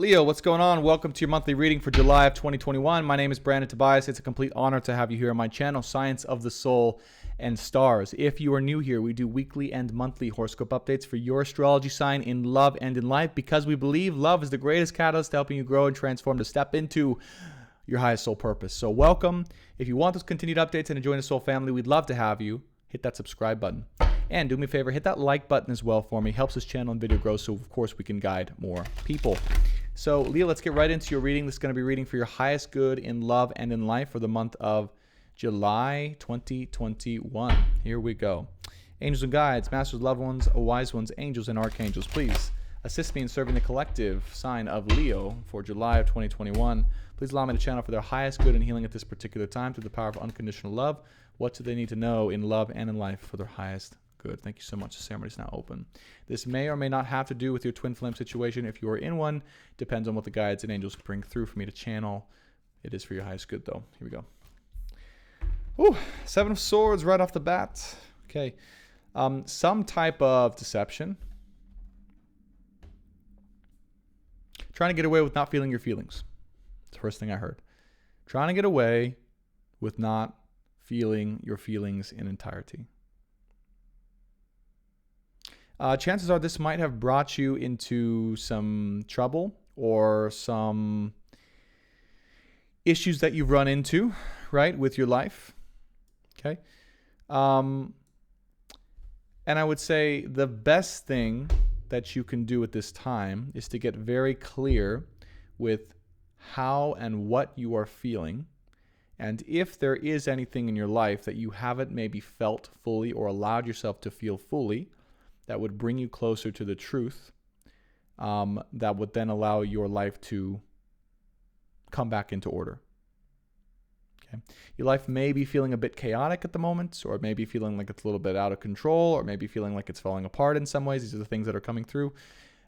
Leo, what's going on? Welcome to your monthly reading for July of 2021. My name is Brandon Tobias. It's a complete honor to have you here on my channel, Science of the Soul and Stars. If you are new here, we do weekly and monthly horoscope updates for your astrology sign in love and in life because we believe love is the greatest catalyst helping you grow and transform to step into your highest soul purpose. So welcome. If you want those continued updates and to join the soul family, we'd love to have you. Hit that subscribe button. And do me a favor, hit that like button as well for me. Helps this channel and video grow so, of course, we can guide more people. So, Leo, let's get right into your reading. This is going to be reading for your highest good in love and in life for the month of July 2021. Here we go. Angels and guides, masters, loved ones, wise ones, angels, and archangels, please assist me in serving the collective sign of Leo for July of 2021. Please allow me to channel for their highest good and healing at this particular time through the power of unconditional love. What do they need to know in love and in life for their highest good? Thank you so much. The ceremony is now open. This may or may not have to do with your twin flame situation. If you are in one, depends on what the guides and angels bring through for me to channel. It is for your highest good, though. Here we go. Ooh, Seven of Swords right off the bat. Okay. Some type of deception. Trying to get away with not feeling your feelings. It's the first thing I heard. Trying to get away with not feeling your feelings in entirety. Chances are this might have brought you into some trouble or some issues that you've run into, right, with your life. Okay. And I would say the best thing that you can do at this time is to get very clear with how and what you are feeling. And if there is anything in your life that you haven't maybe felt fully or allowed yourself to feel fully, that would bring you closer to the truth, that would then allow your life to come back into order. Okay. Your life may be feeling a bit chaotic at the moment, or maybe feeling like it's a little bit out of control, or maybe feeling like it's falling apart in some ways. These are the things that are coming through.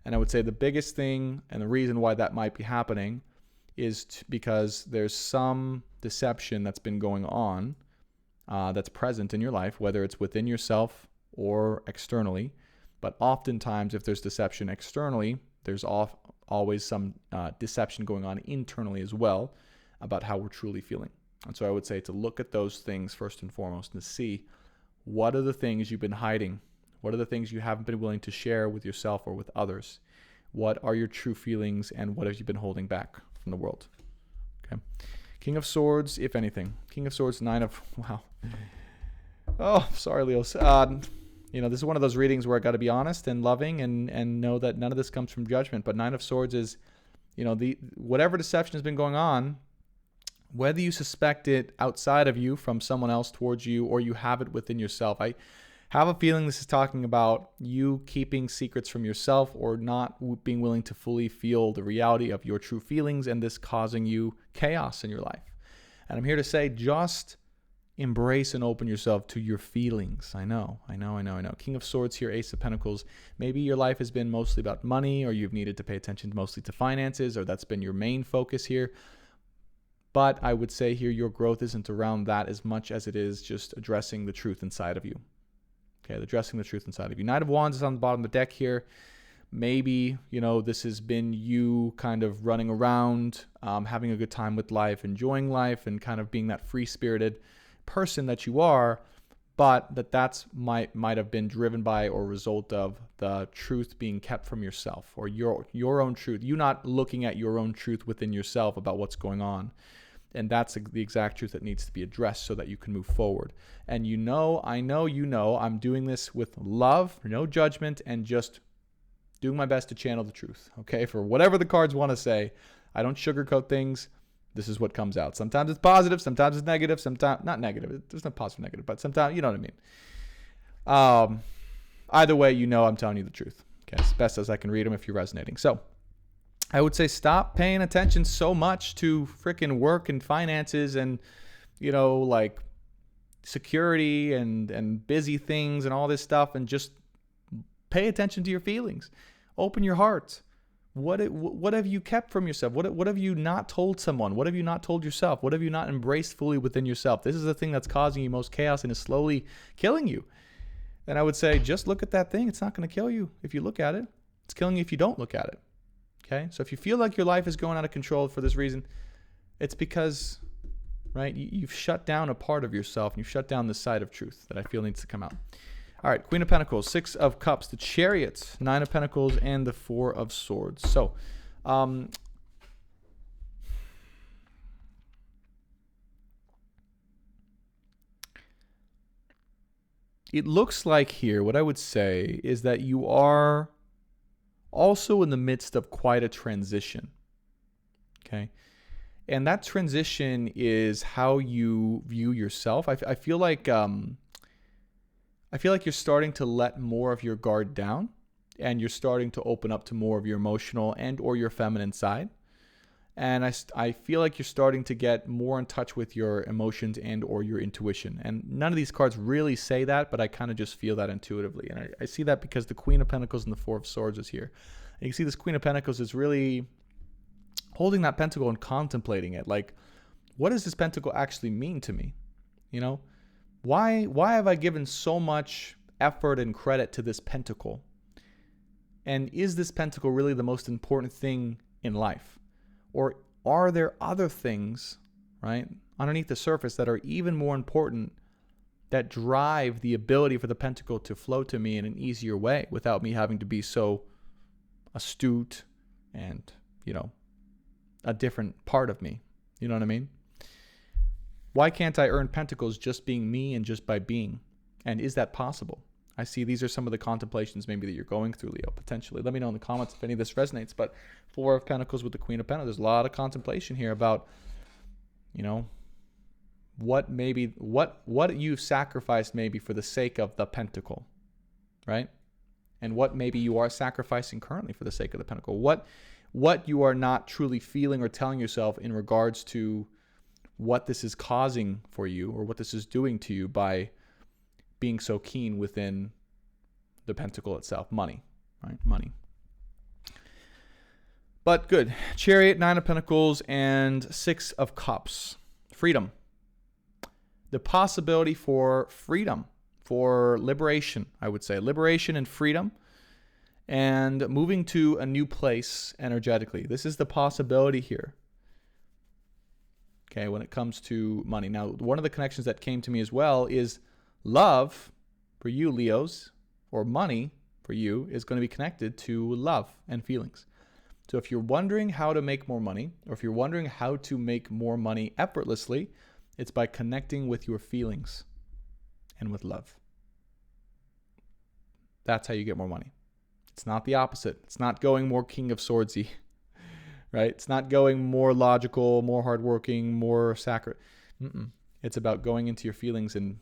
And I would say the biggest thing and the reason why that might be happening is because there's some deception that's been going on that's present in your life, whether it's within yourself or externally. But oftentimes, if there's deception externally, there's always some deception going on internally as well about how we're truly feeling. And so I would say to look at those things first and foremost and to see what are the things you've been hiding? What are the things you haven't been willing to share with yourself or with others? What are your true feelings and what have you been holding back from the world? Okay. King of Swords, if anything. King of Swords, Nine of... Wow. Oh, sorry, Leo. This is one of those readings where I got to be honest and loving and know that none of this comes from judgment. But Nine of Swords is, whatever deception has been going on, whether you suspect it outside of you from someone else towards you or you have it within yourself. I have a feeling this is talking about you keeping secrets from yourself or not being willing to fully feel the reality of your true feelings and this causing you chaos in your life. And I'm here to say just embrace and open yourself to your feelings. I know. King of Swords here, Ace of Pentacles. Maybe your life has been mostly about money or you've needed to pay attention mostly to finances or that's been your main focus here. But I would say here your growth isn't around that as much as it is just addressing the truth inside of you. Okay, addressing the truth inside of you. Knight of Wands is on the bottom of the deck here. Maybe, this has been you kind of running around, having a good time with life, enjoying life, and kind of being that free-spirited person that you are, but that's might have been driven by or result of the truth being kept from yourself or your own truth. You not looking at your own truth within yourself about what's going on. And that's the exact truth that needs to be addressed so that you can move forward. And I know, I'm doing this with love, no judgment, and just doing my best to channel the truth. Okay, for whatever the cards want to say, I don't sugarcoat things. This is what comes out. Sometimes it's positive, sometimes it's negative, sometimes not negative. There's no positive, negative, but sometimes, you know what I mean. Either way, I'm telling you the truth. Okay, as best as I can read them if you're resonating. So I would say stop paying attention so much to freaking work and finances and, like security and busy things and all this stuff and just pay attention to your feelings. Open your heart. What have you kept from yourself? What have you not told someone? What have you not told yourself? What have you not embraced fully within yourself? This is the thing that's causing you most chaos and is slowly killing you. And I would say just look at that thing. It's not going to kill you if you look at it. It's killing you if you don't look at it. Okay? So if you feel like your life is going out of control for this reason, it's because, right, you've shut down a part of yourself, and you've shut down the side of truth that I feel needs to come out. All right, Queen of Pentacles, Six of Cups, the Chariot, Nine of Pentacles, and the Four of Swords. So, it looks like here, what I would say is that you are also in the midst of quite a transition. Okay? And that transition is how you view yourself. I feel like you're starting to let more of your guard down, and you're starting to open up to more of your emotional and or your feminine side. And I feel like you're starting to get more in touch with your emotions and or your intuition. And none of these cards really say that, but I kind of just feel that intuitively. And I see that because the Queen of Pentacles and the Four of Swords is here. And you can see this Queen of Pentacles is really holding that pentacle and contemplating it. Like, what does this pentacle actually mean to me? You know, why have I given so much effort and credit to this pentacle? And is this pentacle really the most important thing in life? Or are there other things, right, underneath the surface that are even more important, that drive the ability for the pentacle to flow to me in an easier way without me having to be so astute and, you know, a different part of me? You know what I mean? Why can't I earn pentacles just being me and just by being? And is that possible? I see these are some of the contemplations maybe that you're going through, Leo, potentially. Let me know in the comments if any of this resonates. But Four of Pentacles with the Queen of Pentacles, there's a lot of contemplation here about, you know, what you've sacrificed maybe for the sake of the pentacle, right? And what maybe you are sacrificing currently for the sake of the pentacle. What you are not truly feeling or telling yourself in regards to what this is causing for you or what this is doing to you by being so keen within the pentacle itself. Money, right? Money. But good. Chariot, Nine of Pentacles, and Six of Cups. Freedom. The possibility for freedom, for liberation, I would say. Liberation and freedom, and moving to a new place energetically. This is the possibility here. Okay, when it comes to money. Now, one of the connections that came to me as well is love for you, Leos, or money for you, is going to be connected to love and feelings. So if you're wondering how to make more money, or if you're wondering how to make more money effortlessly, it's by connecting with your feelings and with love. That's how you get more money. It's not the opposite. It's not going more King of Swordsy, right? It's not going more logical, more hardworking, more sacred. It's about going into your feelings and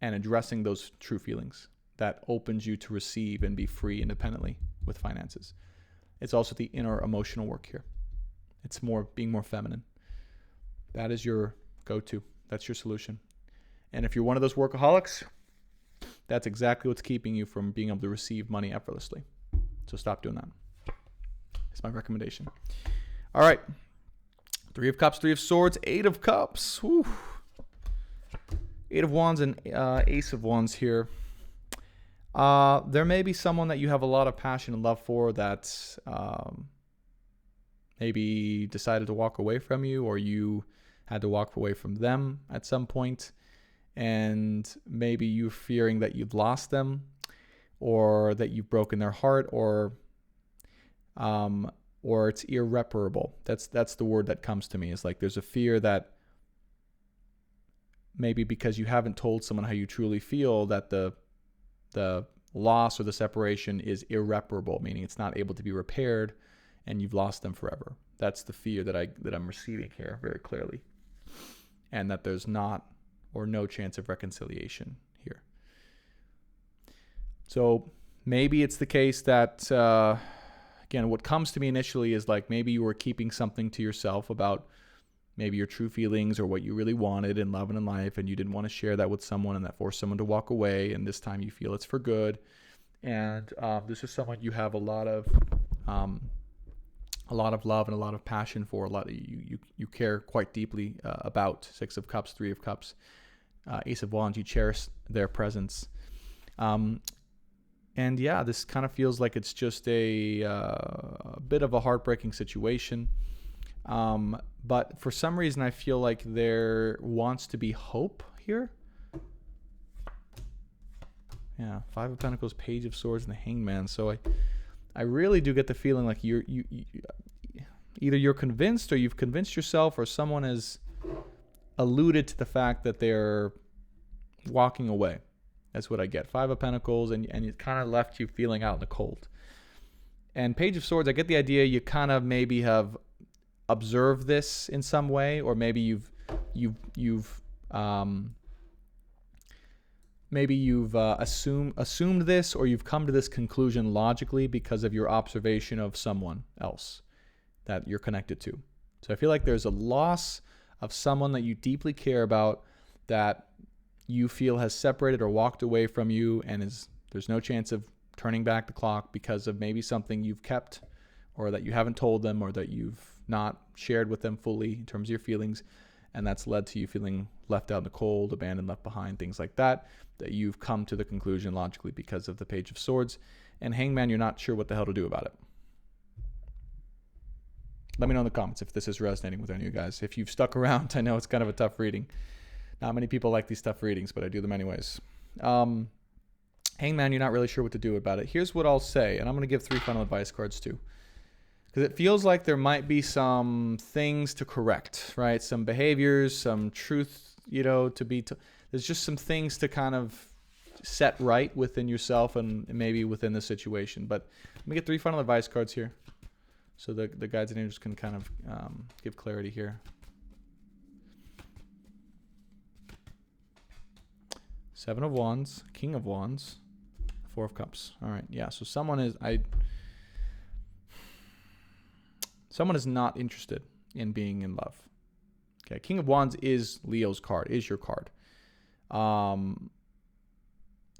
addressing those true feelings that opens you to receive and be free independently with finances. It's also the inner emotional work here. It's more being more feminine. That is your go-to. That's your solution. And if you're one of those workaholics, that's exactly what's keeping you from being able to receive money effortlessly. So stop doing that. It's my recommendation. All right. Three of Cups, Three of Swords, Eight of Cups. Whew. Eight of Wands and Ace of Wands here. There may be someone that you have a lot of passion and love for that maybe decided to walk away from you, or you had to walk away from them at some point, and maybe you're fearing that you've lost them, or that you've broken their heart, or it's irreparable. That's the word that comes to me. Is like there's a fear that maybe because you haven't told someone how you truly feel, that the loss or the separation is irreparable, meaning it's not able to be repaired and you've lost them forever. That's the fear that I'm receiving here very clearly. And that there's not or no chance of reconciliation here. So maybe it's the case that, again, what comes to me initially is like maybe you were keeping something to yourself about maybe your true feelings or what you really wanted in love and in life, and you didn't want to share that with someone, and that forced someone to walk away, and this time you feel it's for good. And this is someone you have a lot of love and a lot of passion for, a lot of, you care quite deeply about. Six of Cups, Three of Cups, Ace of Wands, you cherish their presence. And yeah, this kind of feels like it's just a bit of a heartbreaking situation. But for some reason, I feel like there wants to be hope here. Yeah, Five of Pentacles, Page of Swords, and the Hangman. So I really do get the feeling like you either you're convinced, or you've convinced yourself, or someone has alluded to the fact that they're walking away. That's what I get. Five of Pentacles, and it kind of left you feeling out in the cold. And Page of Swords, I get the idea you kind of maybe have observed this in some way, or maybe you've assumed this, or you've come to this conclusion logically because of your observation of someone else that you're connected to. So I feel like there's a loss of someone that you deeply care about, that you feel has separated or walked away from you, and there's no chance of turning back the clock because of maybe something you've kept, or that you haven't told them, or that you've not shared with them fully in terms of your feelings, and that's led to you feeling left out in the cold, abandoned, left behind, things like that you've come to the conclusion logically because of the Page of Swords. And Hangman, you're not sure what the hell to do about it. Let me know in the comments if this is resonating with any of you guys. If you've stuck around, I know it's kind of a tough reading. Not many people like these tough readings, but I do them anyways. Hangman, you're not really sure what to do about it. Here's what I'll say, and I'm going to give 3 final advice cards too, because it feels like there might be some things to correct, right? Some behaviors, some truth, there's just some things to kind of set right within yourself and maybe within the situation. But let me get 3 final advice cards here, so the guides and angels can kind of give clarity here. Seven of Wands, King of Wands, Four of Cups. All right, yeah. So someone is not interested in being in love. Okay, King of Wands is Leo's card, is your card.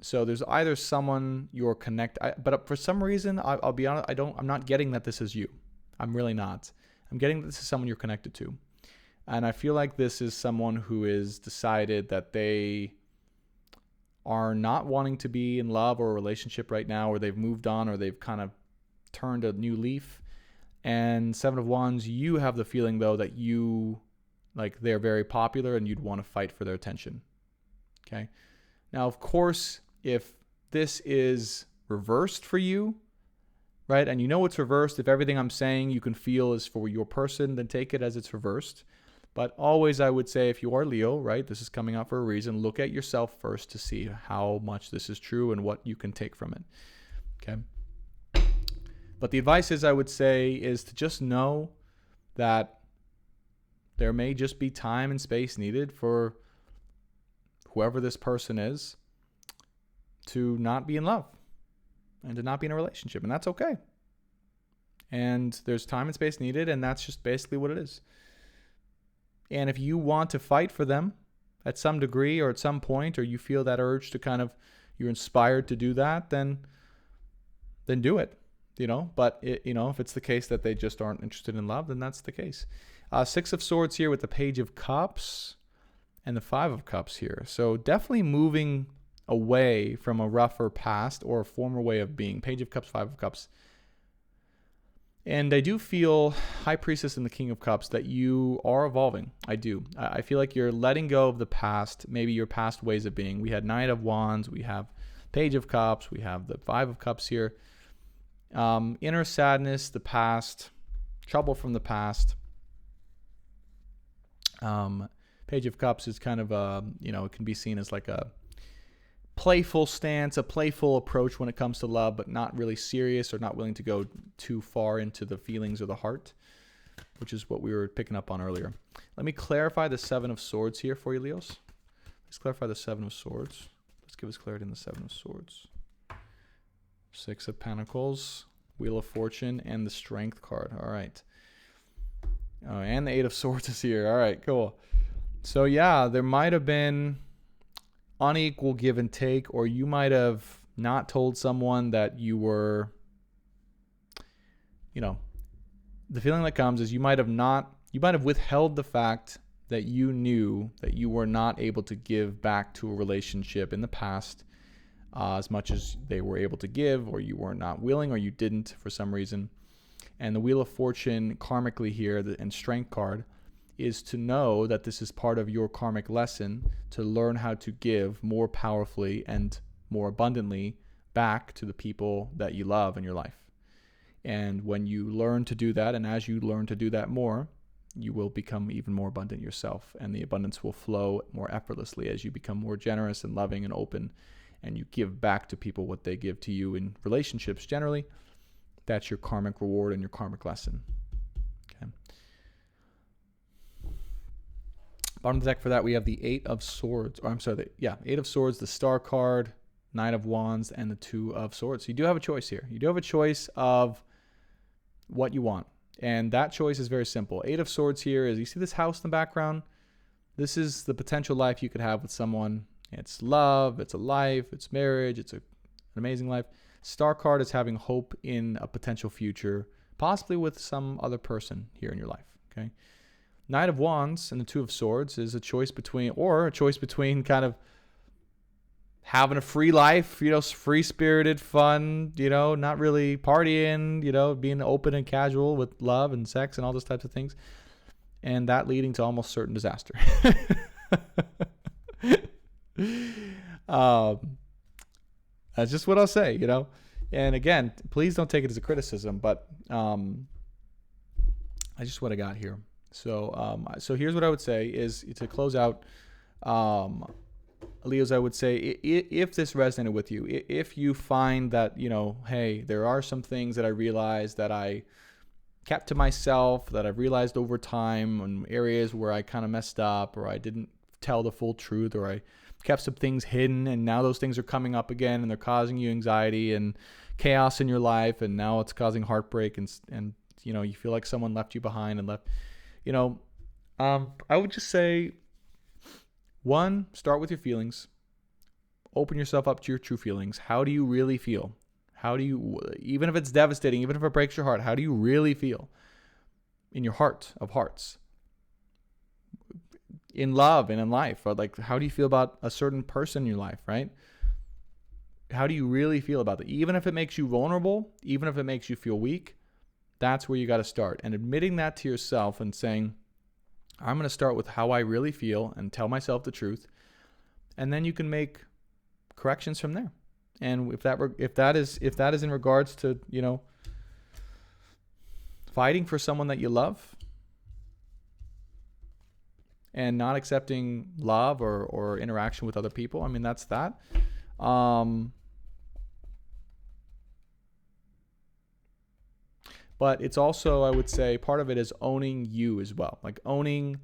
So there's either someone you're connected, but for some reason, I'll be honest, I'm not getting that this is you. I'm really not. I'm getting that this is someone you're connected to. And I feel like this is someone who has decided that they are not wanting to be in love or a relationship right now, or they've moved on, or they've kind of turned a new leaf. And Seven of Wands, you have the feeling though that they're very popular and you'd want to fight for their attention. Okay. Now, of course, if this is reversed for you, right, and you know it's reversed, if everything I'm saying you can feel is for your person, then take it as it's reversed. But always, I would say, if you are Leo, right, this is coming out for a reason, look at yourself first to see how much this is true and what you can take from it. Okay. But the advice is, I would say, is to just know that there may just be time and space needed for whoever this person is to not be in love and to not be in a relationship. And that's okay. And there's time and space needed, and that's just basically what it is. And if you want to fight for them at some degree or at some point, or you feel that urge to you're inspired to do that, then do it, But, if it's the case that they just aren't interested in love, then that's the case. 6 of Swords here with the Page of Cups and the 5 of Cups here. So definitely moving away from a rougher past or a former way of being. Page of Cups, 5 of Cups. And I do feel, High Priestess and the King of Cups, that you are evolving. I do. I feel like you're letting go of the past, maybe your past ways of being. We had Knight of Wands, we have Page of Cups, we have the 5 of Cups here. Inner sadness, the past, trouble from the past. Page of Cups is kind of it can be seen as like a playful stance, a playful approach when it comes to love, but not really serious or not willing to go too far into the feelings or the heart, which is what we were picking up on earlier. Let me clarify the 7 of Swords here for you, Leos. Let's clarify the 7 of Swords. Let's give us clarity in the 7 of Swords. 6 of Pentacles, Wheel of Fortune, and the Strength card. All right. Oh, and the 8 of Swords is here. All right, cool. So yeah, there might have been unequal give and take, or you might have not told someone that you were, the feeling that comes is you might have withheld the fact that you knew that you were not able to give back to a relationship in the past, as much as they were able to give, or you were not willing, or you didn't for some reason. And the Wheel of Fortune karmically here, and Strength card, is to know that this is part of your karmic lesson to learn how to give more powerfully and more abundantly back to the people that you love in your life. And when you learn to do that, and as you learn to do that more, you will become even more abundant yourself, and the abundance will flow more effortlessly as you become more generous and loving and open, and you give back to people what they give to you in relationships generally. That's your karmic reward and your karmic lesson. Okay. Bottom of the deck for that, we have the Eight of Swords. Eight of Swords, the Star card, Nine of Wands, and the Two of Swords. So you do have a choice here. You do have a choice of what you want. And that choice is very simple. Eight of Swords here is, you see this house in the background? This is the potential life you could have with someone. It's love, it's a life, it's marriage, it's an amazing life. Star card is having hope in a potential future, possibly with some other person here in your life, okay? Knight of Wands and the Two of Swords is a choice between kind of having a free life, free-spirited, fun, not really partying, being open and casual with love and sex and all those types of things, and that leading to almost certain disaster. That's just what I'll say, And again, please don't take it as a criticism, but I just what I got here. So here's what I would say is to close out. Leos, I would say, if this resonated with you, if you find that, hey, there are some things that I realized that I kept to myself, that I've realized over time, in areas where I kind of messed up, or I didn't tell the full truth, or I kept some things hidden, and now those things are coming up again, and they're causing you anxiety and chaos in your life, and now it's causing heartbreak, and you feel like someone left you behind and left, I would just say, one, start with your feelings. Open yourself up to your true feelings. How do you really feel? How do you, even if it's devastating, even if it breaks your heart, how do you really feel in your heart of hearts? In love and in life, or like, how do you feel about a certain person in your life, right? How do you really feel about it? Even if it makes you vulnerable, even if it makes you feel weak, that's where you got to start. And admitting that to yourself and saying, I'm going to start with how I really feel and tell myself the truth. And then you can make corrections from there. And if that is in regards to, fighting for someone that you love and not accepting love or interaction with other people, I mean, that's that. But it's also, I would say, part of it is owning you as well. Like owning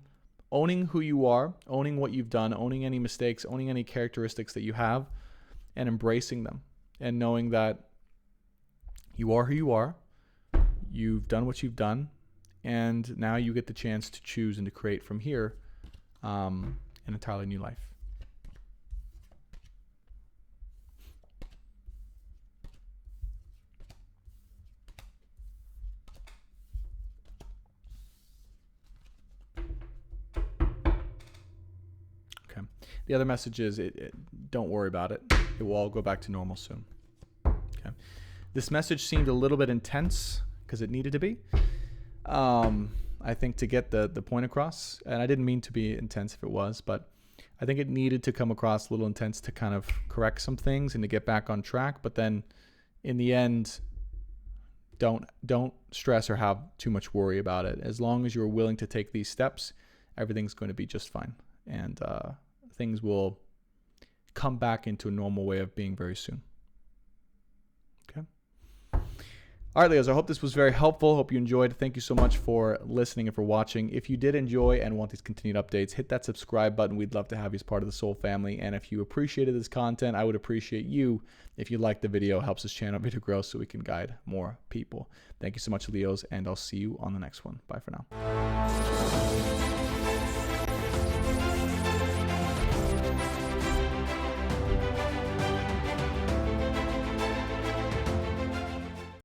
who you are, owning what you've done, owning any mistakes, owning any characteristics that you have, and embracing them. And knowing that you are who you are, you've done what you've done, and now you get the chance to choose and to create from here an entirely new life. The other message is, don't worry about it. It will all go back to normal soon. Okay. This message seemed a little bit intense because it needed to be. I think to get the point across, and I didn't mean to be intense if it was, but I think it needed to come across a little intense to kind of correct some things and to get back on track. But then in the end, don't stress or have too much worry about it. As long as you're willing to take these steps, everything's going to be just fine. And things will come back into a normal way of being very soon. Okay. All right, Leos, I hope this was very helpful. Hope you enjoyed. Thank you so much for listening and for watching. If you did enjoy and want these continued updates, hit that subscribe button. We'd love to have you as part of the Soul family. And if you appreciated this content, I would appreciate you if you liked the video. It helps this channel to grow so we can guide more people. Thank you so much, Leos, and I'll see you on the next one. Bye for now.